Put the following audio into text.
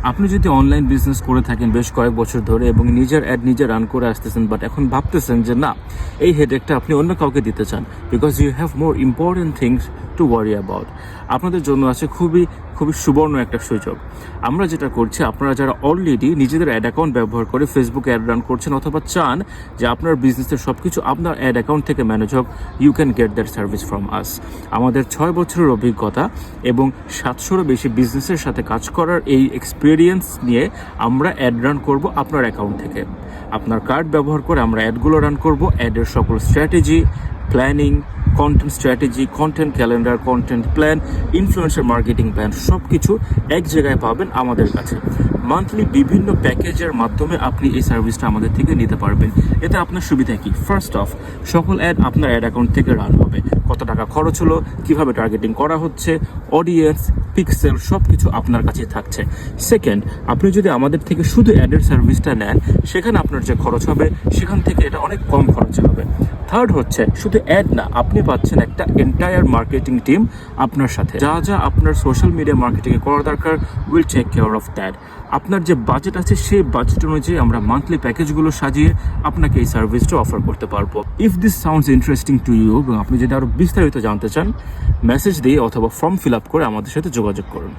আপনি যদি online business করে থাকেন বেশ কয়েক বছর ধরে এবং নিজের অ্যাড নিজে রান করে আসতেছেন, বাট এখন ভাবতেছেন যে না, এই হেডেকটা আপনি অন্য কাউকে দিতে চান, because you have more important things to worry about, আপনাদের জন্য আছে খুবই সুবর্ণ একটা সুযোগ। আমরা যেটা করছি, আপনারা যারা অলরেডি নিজেদের অ্যাড অ্যাকাউন্ট ব্যবহার করে ফেসবুকে অ্যাড রান করছেন অথবা চান যে আপনার বিজনেসের সব কিছু আপনার অ্যাড অ্যাকাউন্ট থেকে ম্যানেজ হোক, you can get that service from us. আমাদের 6 বছরের অভিজ্ঞতা এবং 700-এরও বেশি বিজনেসের সাথে কাজ করার এই এক্সপিরিয়েন্স নিয়ে আমরা অ্যাড রান করব আপনার অ্যাকাউন্ট থেকে। আপনার কার্ড ব্যবহার করে আমরা অ্যাডগুলো রান করব। অ্যাডের সকল strategy, planning, content strategy, content calendar, content plan, influencer marketing plan সব কিছু এক জায়গায় পাবেন আমাদের কাছে। মান্থলি বিভিন্ন প্যাকেজের মাধ্যমে আপনি এই সার্ভিসটা আমাদের থেকে নিতে পারবেন। এতে আপনার সুবিধা কি? ফার্স্ট অফ, সকল অ্যাড আপনার অ্যাড অ্যাকাউন্ট থেকে রান হবে। কত টাকা খরচ হলো, কীভাবে টার্গেটিং করা হচ্ছে, অডিয়েন্স, পিক্সেল সব কিছু আপনার কাছে থাকছে। সেকেন্ড, আপনি যদি আমাদের থেকে শুধু অ্যাডের সার্ভিসটা নেন, সেখানে আপনার যে খরচ হবে সেখান থেকে এটা অনেক কম খরচে হবে। থার্ড হচ্ছে, শুধু অ্যাড না, আপনি পাচ্ছেন একটা এন্টায়ার মার্কেটিং টিম আপনার সাথে। যা যা আপনার সোশ্যাল মিডিয়া মার্কেটিংয়ে করা দরকার, will take care of that. আপনার যে বাজেট আছে সেই বাজেট অনুযায়ী আমরা মান্থলি প্যাকেজগুলো সাজিয়ে আপনাকে এই সার্ভিসটা অফার করতে পারবো। If this sounds interesting to you এবং আপনি যদি আরও বিস্তারিত জানতে চান, মেসেজ দিয়ে অথবা ফর্ম ফিল আপ করে আমাদের সাথে যোগাযোগ করুন।